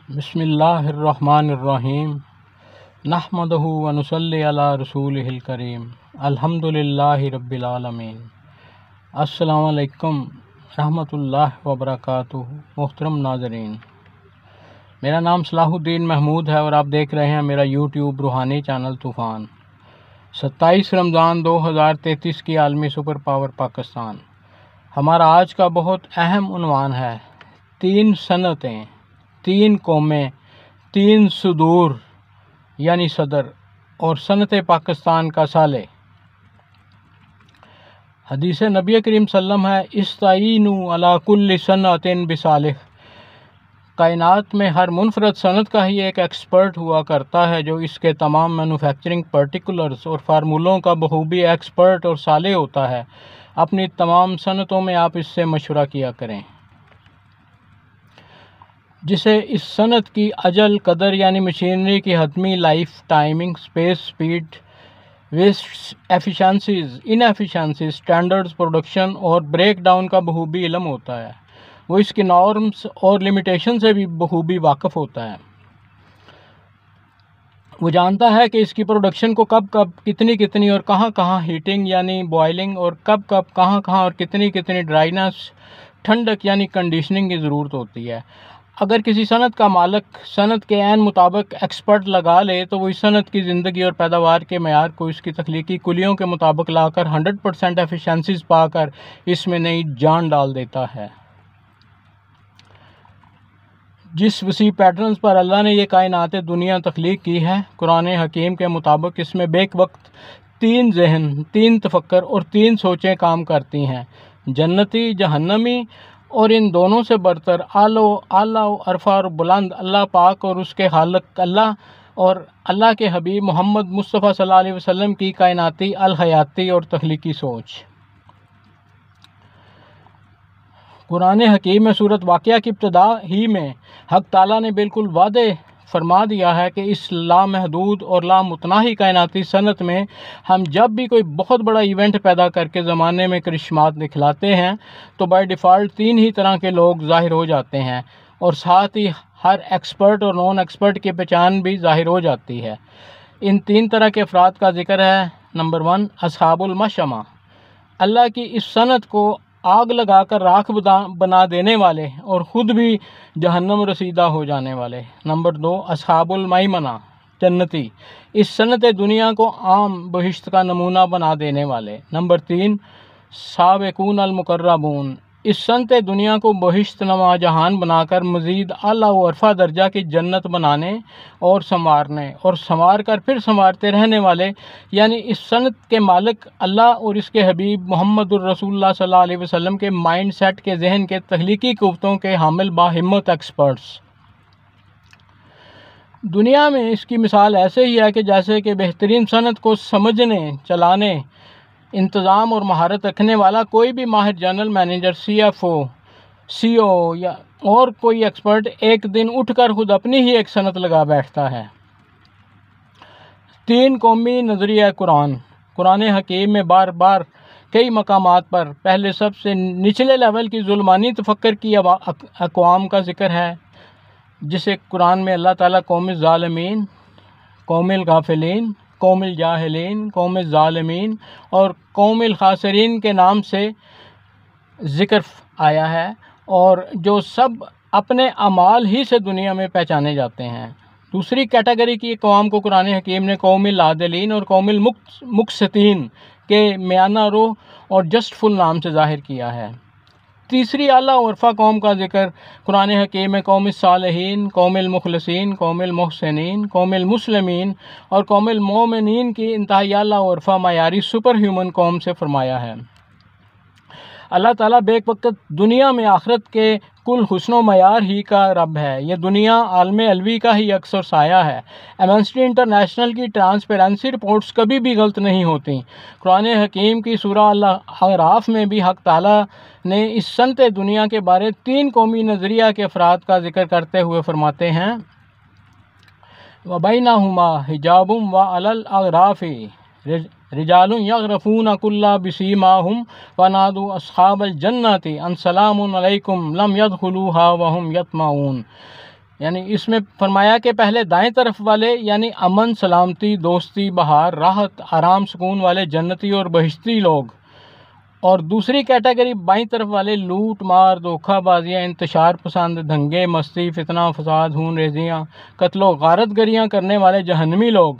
بسم اللہ الرحمن الرحیم نحمدہ ونصلی علی رسولہ الکریم الحمد للہ رب العالمین۔ السلام علیکم رحمۃ اللہ وبرکاتہ۔ محترم ناظرین، میرا نام صلاح الدین محمود ہے اور آپ دیکھ رہے ہیں میرا یوٹیوب روحانی چینل طوفان۔ 27 رمضان 2033 کی عالمی سپر پاور پاکستان۔ ہمارا آج کا بہت اہم عنوان ہے 3 صنعتیں، 3 قومیں، 3 صدور یعنی صدر اور صنعت پاکستان کا سالے۔ حدیث نبی کریم صلی اللہ علیہ وسلم ہے استعینوا علی کل صنعت بصالح۔ کائنات میں ہر منفرد صنعت کا ہی ایک ایکسپرٹ ہوا کرتا ہے جو اس کے تمام مینوفیکچرنگ پرٹیکولرز اور فارمولوں کا بخوبی ایکسپرٹ اور صالح ہوتا ہے۔ اپنی تمام صنعتوں میں آپ اس سے مشورہ کیا کریں۔ جسے اس صنعت کی اجل قدر یعنی مشینری کی حتمی life timing, space, speed, waste, efficiencies, inefficiencies, standards, production اور بریک ڈاؤن کا بخوبی علم ہوتا ہے۔ وہ اس کی نارمز اور لمیٹیشن سے بھی بخوبی واقف ہوتا ہے۔ وہ جانتا ہے کہ اس کی پروڈکشن کو کب کب کتنی اور کہاں ہیٹنگ یعنی بوائلنگ اور کب کہاں اور کتنی ڈرائنس، ٹھنڈک یعنی کنڈیشننگ کی ضرورت ہوتی ہے۔ اگر کسی صنعت کا مالک صنعت کے عین مطابق ایکسپرٹ لگا لے تو وہ اس صنعت کی زندگی اور پیداوار کے معیار کو اس کی تخلیقی کلیوں کے مطابق لا کر 100% ایفیشنسیز پا کر اس میں نئی جان ڈال دیتا ہے۔ جس وسیع پیٹرنز پر اللہ نے یہ کائنات دنیا تخلیق کی ہے، قرآن حکیم کے مطابق اس میں بیک وقت 3 ذہن، 3 تفکر اور 3 سوچیں کام کرتی ہیں، جنتی، جہنمی، اور ان دونوں سے برتر اعلیٰ و عرفہ اور بلند اللہ پاک اور اس کے خالق اللہ اور اللہ کے حبیب محمد مصطفیٰ صلی اللہ علیہ وسلم کی کائناتی الحیاتی اور تخلیقی سوچ۔ قرآن حکیم میں سورۃ واقعہ کی ابتدا ہی میں حق تعالیٰ نے بالکل واضح فرما دیا ہے کہ اس لامحدود اور لامتناہی کائناتی صنعت میں ہم جب بھی کوئی بہت بڑا ایونٹ پیدا کر کے زمانے میں کرشمات دکھلاتے ہیں تو بائی ڈیفالٹ 3 ہی طرح کے لوگ ظاہر ہو جاتے ہیں اور ساتھ ہی ہر ایکسپرٹ اور نان ایکسپرٹ کی پہچان بھی ظاہر ہو جاتی ہے۔ ان 3 طرح کے افراد کا ذکر ہے۔ نمبر 1، اصحاب المشأمہ، اللہ کی اس صنعت کو آگ لگا کر راکھ بنا دینے والے اور خود بھی جہنم رسیدہ ہو جانے والے۔ نمبر 2، اصحاب المیمنہ، جنتی، اس صنعت دنیا کو عام بہشت کا نمونہ بنا دینے والے۔ نمبر 3، سابقون المقربون، اس صنعت دنیا کو بہشت نما جہان بنا کر مزید اعلیٰ و عرفہ درجہ کی جنت بنانے اور سنوارنے اور سنوار کر پھر سنوارتے رہنے والے، یعنی اس صنعت کے مالک اللہ اور اس کے حبیب محمد الرسول اللہ صلی اللہ علیہ وسلم کے مائنڈ سیٹ کے ذہن کے تخلیقی قوتوں کے حامل باہمت ایکسپرٹس۔ دنیا میں اس کی مثال ایسے ہی ہے کہ جیسے کہ بہترین صنعت کو سمجھنے، چلانے، انتظام اور مہارت رکھنے والا کوئی بھی ماہر جنرل مینیجر، CFO، CO یا اور کوئی ایکسپرٹ ایک دن اٹھ کر خود اپنی ہی ایک صنعت لگا بیٹھتا ہے۔ 3 قومی نظریہ قرآن حکیم میں بار بار کئی مقامات پر پہلے سب سے نچلے لیول کی ظلمانی تفکر کی اقوام کا ذکر ہے، جسے قرآن میں اللہ تعالیٰ قوم الظالمین، قوم الغافلین، قوم الجاہلین، قوم الظالمین اور قوم الخاسرین کے نام سے ذکر آیا ہے، اور جو سب اپنے اعمال ہی سے دنیا میں پہچانے جاتے ہیں۔ دوسری کیٹیگری کی اقوام کو قرآن حکیم نے قوم العادلین اور قوم المقسطین کے میانہ رو اور جسٹ فل نام سے ظاہر کیا ہے۔ تیسری اعلیٰ عرفہ قوم کا ذکر قرآن حکیم میں قوم الصالحین، قوم المخلصین، قوم المحسنین، قوم المسلمین اور قوم المومنین کی انتہائی اعلیٰ عرفہ معیاری سپر ہیومن قوم سے فرمایا ہے۔ اللہ تعالیٰ بیک وقت دنیا میں آخرت کے کل حسن و معیار ہی کا رب ہے۔ یہ دنیا عالم علوی کا ہی عکس اور سایہ ہے۔ ایمنسٹی انٹرنیشنل کی ٹرانسپیرنسی رپورٹس کبھی بھی غلط نہیں ہوتی۔ قرآن حکیم کی سورہ الاعراف میں بھی حق تعالیٰ نے اس صنعت دنیا کے بارے 3 قومی نظریہ کے افراد کا ذکر کرتے ہوئے فرماتے ہیں وَبَيْنَهُمَا حِجَابٌ وَعَلَى الْأَعْرَافِ رجال یغرفون کل بسیماہم ونادوا اصحاب الجنۃ ان سلام علیکم لم يدخلوها وهم یطمعون۔ یعنی اس میں فرمایا کہ پہلے دائیں طرف والے یعنی امن، سلامتی، دوستی، بہار، راحت، آرام، سکون والے جنتی اور بہشتی لوگ، اور دوسری کیٹیگری بائیں طرف والے لوٹ مار، دھوکہ بازیاں، انتشار پسند، دنگے، مستی، فتنہ، فساد، خون ریزیاں، قتل و غارت گریاں کرنے والے جہنمی لوگ،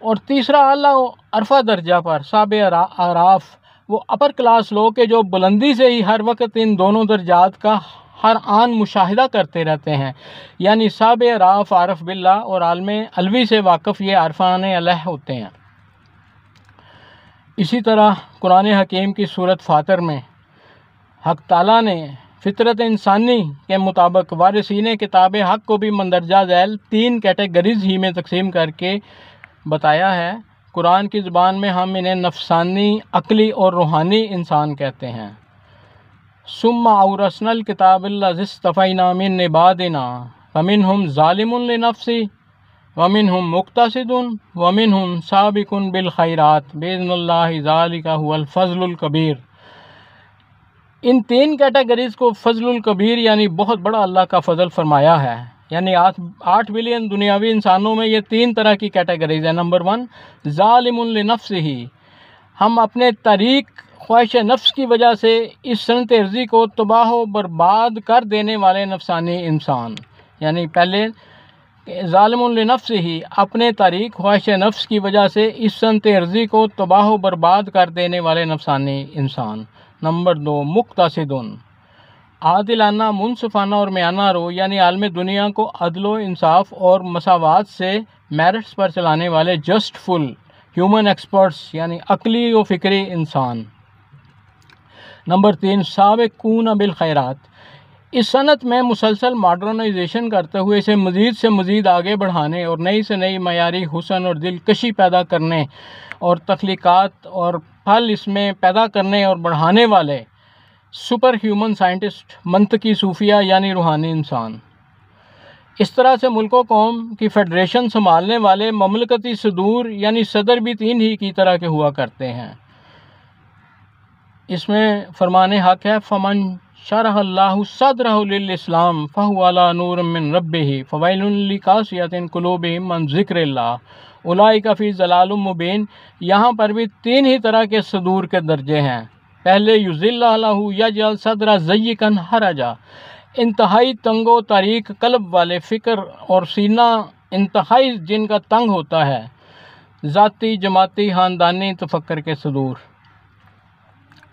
اور تیسرا اعلیٰ و عرفہ درجہ پر صاحب اعراف، وہ اپر کلاس لوگ کہ جو بلندی سے ہی ہر وقت ان دونوں درجات کا ہر آن مشاہدہ کرتے رہتے ہیں، یعنی صاحب اعراف عارف باللہ اور عالم علوی سے واقف یہ عارفان الہ ہوتے ہیں۔ اسی طرح قرآن حکیم کی سورۃ فاطر میں حق تعالیٰ نے فطرت انسانی کے مطابق وارثین کتاب حق کو بھی مندرجہ ذیل 3 کیٹیگریز ہی میں تقسیم کر کے بتایا ہے۔ قرآن کی زبان میں ہم انہیں نفسانی، عقلی اور روحانی انسان کہتے ہیں۔ ثم اورثنا الکتاب الذی اصطفینا من عبادنا فمنہم ظالم لنفسہ ومنہم مقتصد ومنہم سابق بالخیرات باذن اللہ ذلک هو الفضل الکبیر۔ ان 3 کیٹیگریز کو فضل الکبیر یعنی بہت بڑا اللہ کا فضل فرمایا ہے، یعنی 8 بلین دنیاوی انسانوں میں یہ 3 طرح کی کیٹیگریز ہیں۔ نمبر 1 ظالم لنفسہ، ہم اپنے طریق خواہش نفس کی وجہ سے اس صنعت ارضی کو تباہ و برباد کر دینے والے نفسانی انسان، یعنی پہلے ظالم لنفسہ ہی اپنے طریق خواہش نفس کی وجہ سے اس صنعت ارضی کو تباہ و برباد کر دینے والے نفسانی انسان۔ نمبر 2 مقتصد، عادلانہ، منصفانہ اور میانہ رو، یعنی عالم دنیا کو عدل و انصاف اور مساوات سے میرٹس پر چلانے والے جسٹ فل ہیومن ایکسپرٹس، یعنی عقلی و فکری انسان۔ نمبر 3 سابقون بالخیرات، اس صنعت میں مسلسل ماڈرنائزیشن کرتے ہوئے اسے مزید سے مزید آگے بڑھانے اور نئی سے نئی معیاری حسن اور دلکشی پیدا کرنے اور تخلیقات اور پھل اس میں پیدا کرنے اور بڑھانے والے سپر ہیومن سائنٹسٹ، منطقی صوفیہ یعنی روحانی انسان۔ اس طرح سے ملک و قوم کی فیڈریشن سنبھالنے والے مملکتی صدور یعنی صدر بھی 3 ہی کی طرح کے ہوا کرتے ہیں۔ اس میں فرمان حق ہے فمن شرح اللہ صدرہ للاسلام فہو علی نور من ربہ فویل لقاسیۃ قلوبہم من ذکر اللہ اولئک فی ضلال مبین۔ یہاں پر بھی 3 ہی طرح کے صدور کے درجے ہیں۔ پہلے یذل لہ یجعل صدرہ ضیقا حرجا، انتہائی تنگ و تاریک قلب والے، فکر اور سینہ انتہائی جن کا تنگ ہوتا ہے، ذاتی، جماعتی، خاندانی تفکر کے صدور۔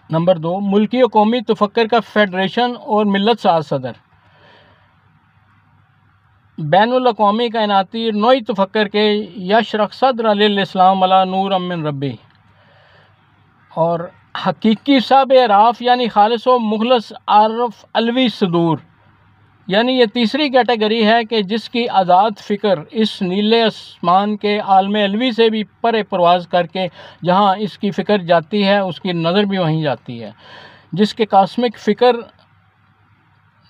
نمبر 2 ملکی و قومی تفکر کا فیڈریشن اور ملت ساز صدر، بین الاقوامی کائناتی نوعی تفکر کے یشرح صدر للاسلام علی نور من ربی، اور حقیقی صاحب اعراف یعنی خالص و مخلص عارف علوی صدور، یعنی یہ تیسری کیٹیگری ہے کہ جس کی آزاد فکر اس نیلے آسمان کے عالم علوی سے بھی پرے پرواز کر کے جہاں اس کی فکر جاتی ہے اس کی نظر بھی وہیں جاتی ہے، جس کے کاسمک فکر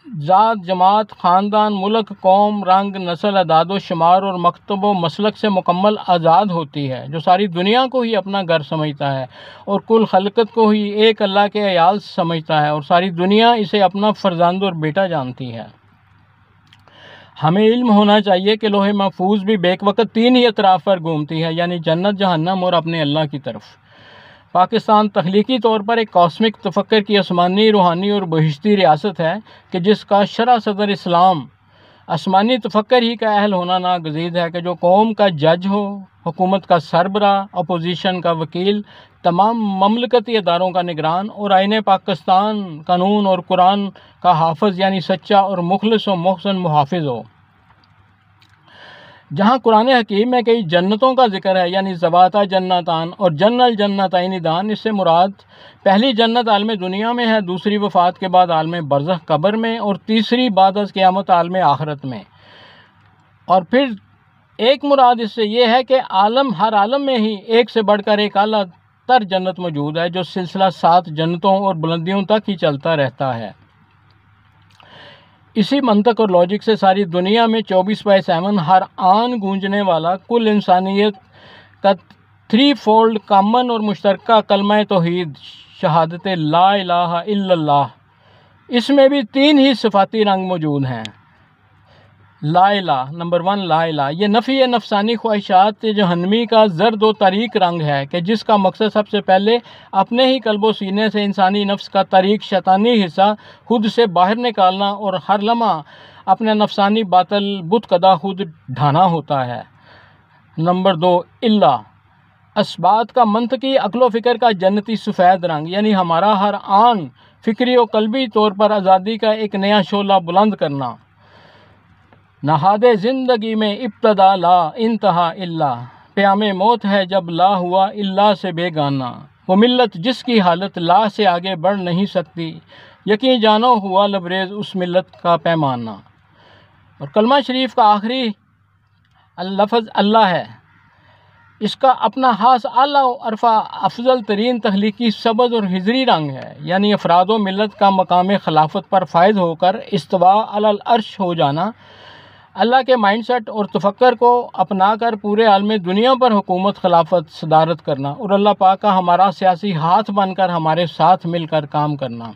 ذات، جماعت، خاندان، ملک، قوم، رنگ، نسل، اعداد و شمار اور مکتب و مسلک سے مکمل آزاد ہوتی ہے، جو ساری دنیا کو ہی اپنا گھر سمجھتا ہے اور کل خلقت کو ہی ایک اللہ کے عیال سمجھتا ہے اور ساری دنیا اسے اپنا فرزند اور بیٹا جانتی ہے۔ ہمیں علم ہونا چاہیے کہ لوح محفوظ بھی بیک وقت 3 ہی اطراف پر گھومتی ہے، یعنی جنت، جہنم اور اپنے اللہ کی طرف۔ پاکستان تخلیقی طور پر ایک کاسمک تفکر کی آسمانی، روحانی اور بہشتی ریاست ہے کہ جس کا شرح صدر اسلام آسمانی تفکر ہی کا اہل ہونا ناگزیر ہے کہ جو قوم کا جج ہو، حکومت کا سربراہ، اپوزیشن کا وکیل، تمام مملکتی اداروں کا نگران اور آئین پاکستان، قانون اور قرآن کا حافظ یعنی سچا اور مخلص و محسن محافظ ہو۔ جہاں قرآن حکیم میں کئی جنتوں کا ذکر ہے یعنی ذواتا جنتان اور جن الجنتین دان، اس سے مراد پہلی جنت عالم دنیا میں ہے، دوسری وفات کے بعد عالم برزخ قبر میں، اور تیسری بعد از قیامت عالم آخرت میں۔ اور پھر ایک مراد اس سے یہ ہے کہ ہر عالم میں ہی ایک سے بڑھ کر ایک اعلیٰ تر جنت موجود ہے جو سلسلہ 7 جنتوں اور بلندیوں تک ہی چلتا رہتا ہے۔ اسی منطق اور لاجک سے ساری دنیا میں 24/7 ہر آن گونجنے والا کل انسانیت کا 3 فولڈ کامن اور مشترکہ کلمہ توحید شہادت لا الہ الا اللہ، اس میں بھی 3 ہی صفاتی رنگ موجود ہیں۔ لا الہ، نمبر 1 لا الہ، یہ نفی نفسانی خواہشات جہنمی کا زرد و طریق رنگ ہے کہ جس کا مقصد سب سے پہلے اپنے ہی قلب و سینے سے انسانی نفس کا طریق شیطانی حصہ خود سے باہر نکالنا اور ہر لمحہ اپنے نفسانی باطل بت قدا خود ڈھانا ہوتا ہے۔ نمبر 2 اللہ، اسبات کا منطقی عقل و فکر کا جنتی سفید رنگ، یعنی ہمارا ہر آن فکری و قلبی طور پر آزادی کا ایک نیا شعلہ بلند کرنا۔ نہاد زندگی میں ابتدا لا انتہا اللہ، پیام موت ہے جب لا ہوا اللہ سے بے گانا، وہ ملت جس کی حالت لا سے آگے بڑھ نہیں سکتی، یقین جانو ہوا لبریز اس ملت کا پیمانہ۔ اور کلمہ شریف کا آخری لفظ اللہ ہے، اس کا اپنا خاص اعلیٰ و عرفہ افضل ترین تخلیقی سبز اور ہجری رنگ ہے، یعنی افراد و ملت کا مقام خلافت پر فائز ہو کر استواء علی العرش ہو جانا، اللہ کے مائنڈ سیٹ اور تفکر کو اپنا کر پورے عالم دنیا پر حکومت خلافت صدارت کرنا، اور اللہ پاک کا ہمارا سیاسی ہاتھ بن کر ہمارے ساتھ مل کر کام کرنا۔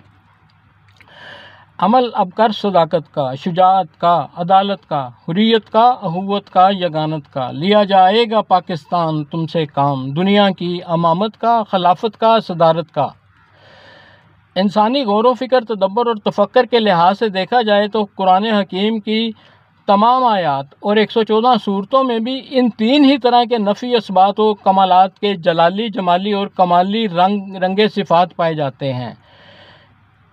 عمل اب کر صداقت کا، شجاعت کا، عدالت کا، حریت کا، اخوت کا، یگانت کا، لیا جائے گا پاکستان تم سے کام، دنیا کی امامت کا، خلافت کا، صدارت کا۔ انسانی غور و فکر، تدبر اور تفکر کے لحاظ سے دیکھا جائے تو قرآن حکیم کی تمام آیات اور 114 صورتوں میں بھی ان 3 ہی طرح کے نفی اثبات و کمالات کے جلالی، جمالی اور کمالی رنگ صفات پائے جاتے ہیں۔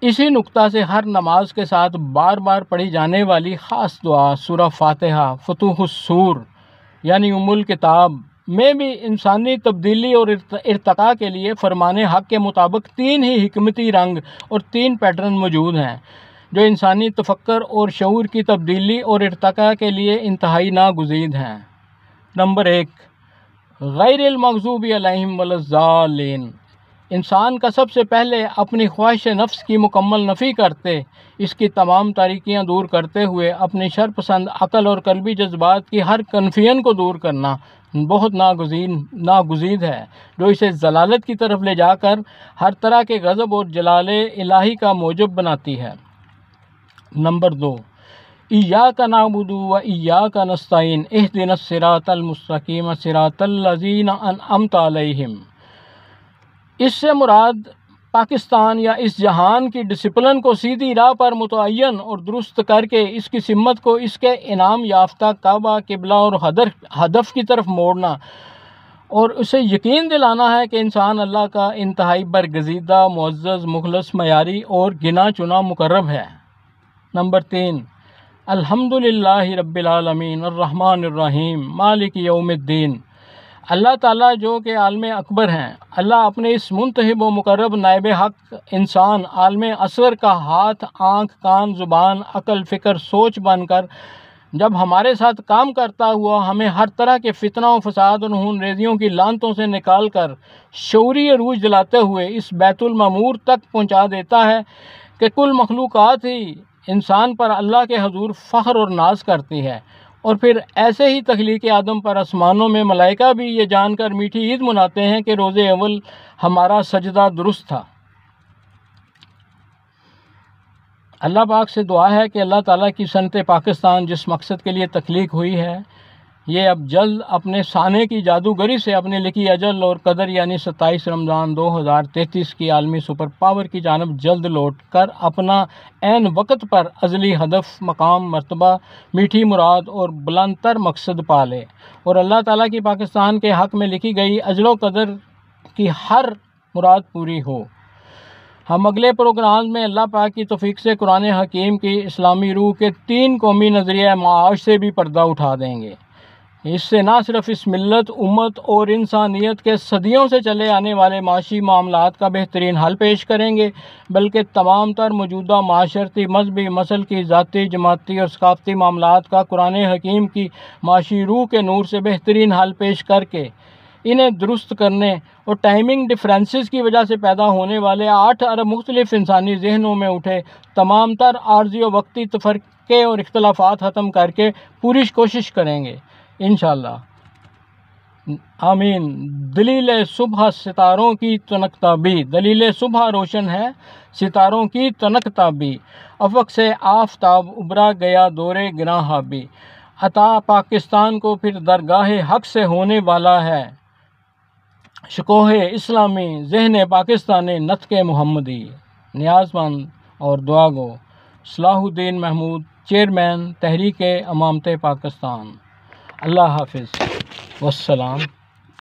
اسی نقطہ سے ہر نماز کے ساتھ بار بار پڑھی جانے والی خاص دعا سورہ فاتحہ فتوح الصور یعنی ام الکتاب میں بھی انسانی تبدیلی اور ارتقاء کے لیے فرمان حق کے مطابق 3 ہی حکمتی رنگ اور 3 پیٹرن موجود ہیں جو انسانی تفکر اور شعور کی تبدیلی اور ارتقاء کے لیے انتہائی ناگزیر ہیں۔ نمبر 1 غیر المغضوب علیہم ولا الضالین، انسان کا سب سے پہلے اپنی خواہش نفس کی مکمل نفی کرتے، اس کی تمام تاریکیاں دور کرتے ہوئے اپنی شرپسند عقل اور قلبی جذبات کی ہر کنفین کو دور کرنا بہت ناگزیر ہے، جو اسے ضلالت کی طرف لے جا کر ہر طرح کے غضب اور جلال الہی کا موجب بناتی ہے۔ نمبر 2 ایاک نعبد و ایاک نستعین اہدنا الصراط المستقیم صراط الذین انعمت علیہم، اس سے مراد پاکستان یا اس جہان کی ڈسپلن کو سیدھی راہ پر متعین اور درست کر کے اس کی سمت کو اس کے انعام یافتہ کعبہ، قبلہ اور ہدف کی طرف موڑنا، اور اسے یقین دلانا ہے کہ انسان اللہ کا انتہائی برگزیدہ، معزز، مخلص، معیاری اور گنا چنا مقرب ہے۔ نمبر 3 الحمدللہ رب العالمین الرحمن الرحیم مالک یوم الدین، اللہ تعالیٰ جو کہ عالم اکبر ہیں، اللہ اپنے اس منتخب و مقرب نائب حق انسان عالم اصغر کا ہاتھ، آنکھ، کان، زبان، عقل، فکر، سوچ بن کر جب ہمارے ساتھ کام کرتا ہوا ہمیں ہر طرح کے فتنہ و فساد اور خون ریزیوں کی لعنتوں سے نکال کر شعوری عروج دلاتے ہوئے اس بیت المعمور تک پہنچا دیتا ہے کہ کل مخلوقات ہی انسان پر اللہ کے حضور فخر اور ناز کرتی ہے، اور پھر ایسے ہی تخلیق آدم پر آسمانوں میں ملائکہ بھی یہ جان کر میٹھی عید مناتے ہیں کہ روز اول ہمارا سجدہ درست تھا۔ اللہ پاک سے دعا ہے کہ اللہ تعالیٰ کی صنعت پاکستان جس مقصد کے لیے تخلیق ہوئی ہے، یہ اب جلد اپنے سانے کی جادوگری سے اپنے لکھی اجل اور قدر یعنی 27 رمضان 2033 کی عالمی سپر پاور کی جانب جلد لوٹ کر اپنا عین وقت پر ازلی ہدف، مقام، مرتبہ، میٹھی مراد اور بلند تر مقصد پا لے، اور اللہ تعالیٰ کی پاکستان کے حق میں لکھی گئی اجل و قدر کی ہر مراد پوری ہو۔ ہم اگلے پروگرام میں اللہ پاک کی توفیق سے قرآن حکیم کی اسلامی روح کے 3 قومی نظریہ معاش سے بھی پردہ اٹھا دیں گے۔ اس سے نہ صرف اس ملت، امت اور انسانیت کے صدیوں سے چلے آنے والے معاشی معاملات کا بہترین حل پیش کریں گے، بلکہ تمام تر موجودہ معاشرتی، مذہبی، مسلکی، ذاتی، جماعتی اور ثقافتی معاملات کا قرآن حکیم کی معاشی روح کے نور سے بہترین حل پیش کر کے انہیں درست کرنے اور ٹائمنگ ڈفرینسز کی وجہ سے پیدا ہونے والے 8 ارب مختلف انسانی ذہنوں میں اٹھے تمام تر عارضی و وقتی تفرقے اور اختلافات ختم کر کے پوری کوشش کریں گے انشاءاللہ۔ آمین۔ دلیل صبح ستاروں کی تنکتا بھی، دلیل صبح روشن ہے ستاروں کی تنکتا بھی، افق سے آفتاب ابھرا گیا دور گراں بھی، عطا پاکستان کو پھر درگاہ حق سے ہونے والا ہے، شکوہ اسلامی ذہن پاکستانی نطق محمدی۔ نیاز مند اور دعا گو صلاح الدین محمود، چیئرمین تحریک امامت پاکستان۔ اللہ حافظ والسلام۔